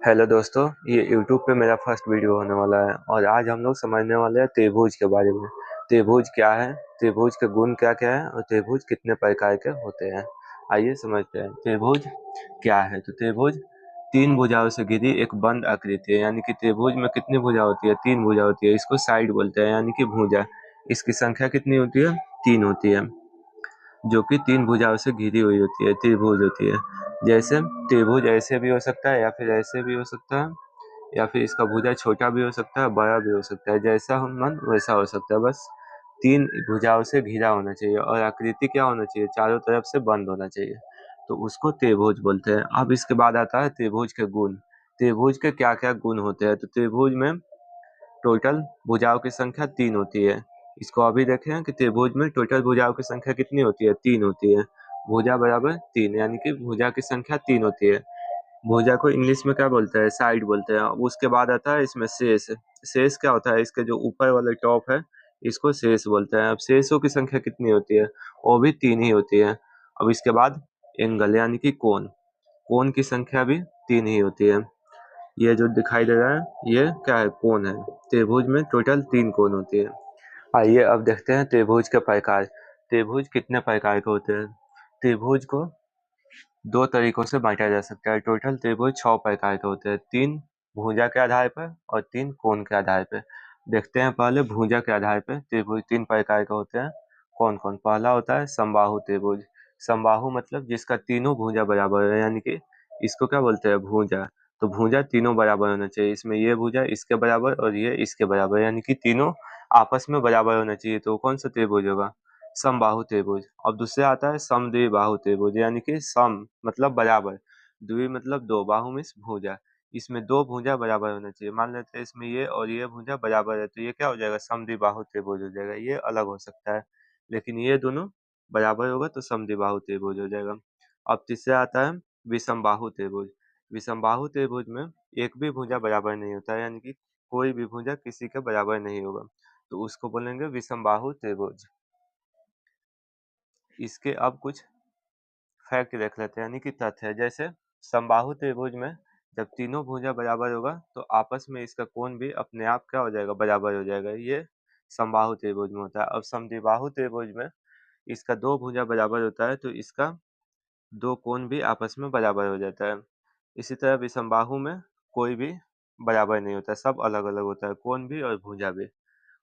Hello दोस्तों, ये YouTube पे मेरा फर्स्ट वीडियो होने वाला है और आज हम लोग समझने वाले हैं त्रिभुज के बारे में। त्रिभुज क्या है, त्रिभुज के गुण क्या क्या है और त्रिभुज कितने प्रकार के होते हैं। आइए समझते हैं त्रिभुज क्या है। तो त्रिभुज तीन भुजाओं से घिरी एक बंद आकृति है, यानी कि त्रिभुज में कितनी भुजा होती है? तीन भुजा होती है। इसको साइड बोलते हैं, यानी कि भुजा। इसकी संख्या कितनी होती है? तीन होती है, जो कि तीन भुजाओं से घिरी हुई होती है, त्रिभुज होती है। जैसे त्रिभुज ऐसे भी हो सकता है या फिर ऐसे भी हो सकता है, या फिर इसका भुजा छोटा भी हो सकता है, बड़ा भी हो सकता है। जैसा हम मन वैसा हो सकता है, बस तीन भुजाओं से घिरा होना चाहिए और आकृति क्या होना चाहिए? चारों तरफ से बंद होना चाहिए, तो उसको त्रिभुज बोलते हैं। अब इसके बाद आता है त्रिभुज के गुण। त्रिभुज के क्या क्या गुण होते हैं? तो त्रिभुज में टोटल भुजाओं की संख्या तीन होती है। इसको अभी देखें कि त्रिभुज में टोटल भुजाओं की संख्या कितनी होती है? तीन होती है। भुजा बराबर तीन, यानी कि भुजा की संख्या तीन होती है। भुजा को इंग्लिश में क्या बोलते हैं? साइड बोलते हैं। उसके बाद आता है इसमें शेष। शेष क्या होता है? इसके जो ऊपर वाले टॉप है, इसको शेष बोलते हैं। अब शेषों की संख्या कितनी होती है? वो भी तीन ही होती है। अब इसके बाद एंगल यानी कि कोण। कोण की संख्या भी तीन ही होती है। ये जो दिखाई दे रहा है ये क्या है? कोण है। त्रिभुज में टोटल तीन कोण होती है। आइए अब देखते हैं त्रिभुज के प्रकार। त्रिभुज कितने प्रकार के होते हैं? त्रिभुज को दो तरीकों से बांटा जा सकता है। टोटल त्रिभुज 6 प्रकार के होते हैं, तीन भुजा के आधार पर और तीन कोण के आधार पर। देखते हैं पहले भुजा के आधार पर त्रिभुज तीन प्रकार के होते हैं। कौन कौन? पहला होता है समबाहु त्रिभुज। समबाहु मतलब जिसका तीनों भुजा बराबर है, यानी कि इसको क्या बोलते हैं? भुजा। तो भुजा तीनों बराबर होना चाहिए। इसमें ये भुजा इसके बराबर और ये इसके बराबर, यानी कि तीनों आपस में बराबर होना चाहिए। तो कौन सा त्रिभुज होगा? समबाहु त्रिभुज। और दूसरे आता है समद्विबाहु त्रिभुज, यानी कि सम मतलब बराबर, द्वि मतलब दो, बाहु मीन्स भुजा। इसमें दो भुजा बराबर होना चाहिए। मान लेते हैं इसमें ये और ये भुजा बराबर है, तो ये क्या हो जाएगा? समद्विबाहु त्रिभुज हो जाएगा। ये अलग हो सकता है, लेकिन ये दोनों बराबर होगा तो समद्विबाहु त्रिभुज हो जाएगा। अब तीसरा आता है विषमबाहु त्रिभुज। विषमबाहु त्रिभुज में एक भी भुजा बराबर नहीं होता है, यानी कि कोई भी भुजा किसी के बराबर नहीं होगा, तो उसको बोलेंगे विषमबाहु त्रिभुज। इसके अब कुछ फैक्ट देख लेते हैं, यानी कि तथ्य। जैसे समबाहु त्रिभुज में जब तीनों भुजा बराबर होगा तो आपस में इसका कोण भी अपने आप क्या हो जाएगा? बराबर हो जाएगा। ये समबाहु त्रिभुज में होता है। अब समद्विबाहु त्रिभुज में इसका दो भुजा बराबर होता है, तो इसका दो कोण भी आपस में बराबर हो जाता है। इसी तरह विषमबाहु में कोई भी बराबर नहीं होता, सब अलग अलग होता है, कोण भी और भुजा भी।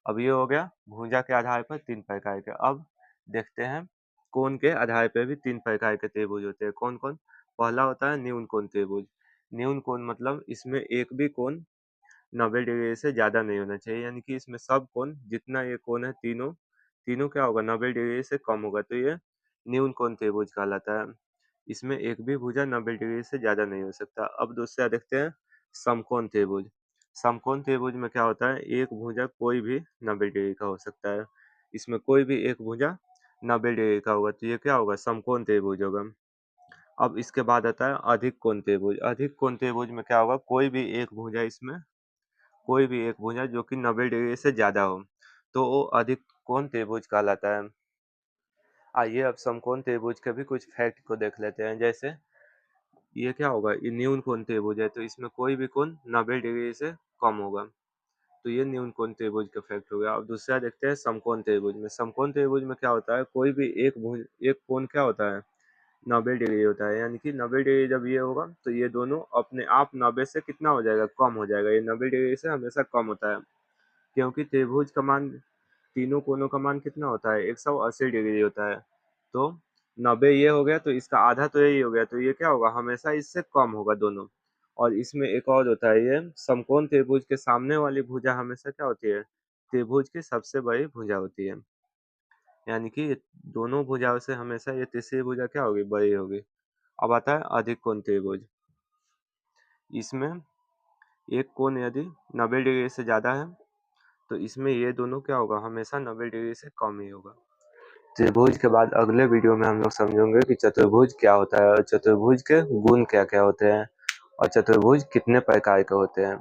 अब ये हो गया भुजा के आधार पर तीन प्रकार के। अब देखते हैं कोण के आधार पर भी तीन प्रकार के त्रिभुज होते हैं। कौन कौन? पहला होता है न्यून कोण त्रिभुज। न्यून कोण मतलब इसमें एक भी कोण 90 डिग्री से ज्यादा नहीं होना चाहिए, यानी कि इसमें सब कोण, जितना ये कोण है तीनों तीनों क्या होगा? 90 डिग्री से कम होगा, तो ये न्यून कोण त्रिभुज कहलाता है। इसमें एक भी भुजा 90 डिग्री से ज्यादा नहीं हो सकता। अब दूसरा देखते हैं समकोण त्रिभुज। समकोण त्रिभुज में क्या होता है? एक भुजा कोई भी 90 डिग्री का हो सकता है। इसमें कोई भी एक भुजा 90 डिग्री का होगा, तो ये क्या होगा? समकोण त्रिभुज होगा। अब इसके बाद आता है अधिक कोण त्रिभुज। अधिक कोण त्रिभुज में क्या होगा? कोई भी एक भुजा, इसमें कोई भी एक भुजा जो कि 90 डिग्री से ज्यादा हो, तो वो अधिक कोण त्रिभुज कहलाता है। आइए अब समकोण त्रिभुज के भी कुछ फैक्ट को देख लेते हैं। जैसे ये क्या होगा? ये न्यून कोण त्रिभुज है, तो इसमें कोई भी कोण 90 डिग्री से कम होगा, तो ये न्यून कोण त्रिभुज का फैक्ट हो गया। अब दूसरा देखते हैं समकोण त्रिभुज में। समकोण त्रिभुज में क्या होता है? कोई भी एक कोण क्या होता है? 90 डिग्री होता है, यानी कि 90 डिग्री जब ये होगा तो ये दोनों अपने आप 90 से कितना हो जाएगा? कम हो जाएगा। ये 90 डिग्री से हमेशा कम होता है, क्योंकि त्रिभुज का मान, तीनों कोणों का मान कितना होता है? 180 डिग्री होता है। तो 90 ये हो गया तो इसका आधा तो यही हो गया, तो ये क्या होगा? हमेशा इससे कम होगा दोनों। और इसमें एक और होता है, ये समकोण त्रिभुज के सामने वाली भुजा हमेशा क्या होती है? त्रिभुज की सबसे बड़ी भुजा होती है, यानी कि दोनों भुजाओं से हमेशा ये तीसरी भुजा क्या होगी? बड़ी होगी। अब आता है अधिक कोण त्रिभुज। इसमें एक कोण यदि 90 डिग्री से ज्यादा है, तो इसमें ये दोनों क्या होगा? हमेशा 90 डिग्री से कम ही होगा। त्रिभुज के बाद अगले वीडियो में हम लोग समझेंगे कि चतुर्भुज क्या होता है और चतुर्भुज के गुण क्या क्या होते हैं और चतुर्भुज कितने प्रकार के होते हैं।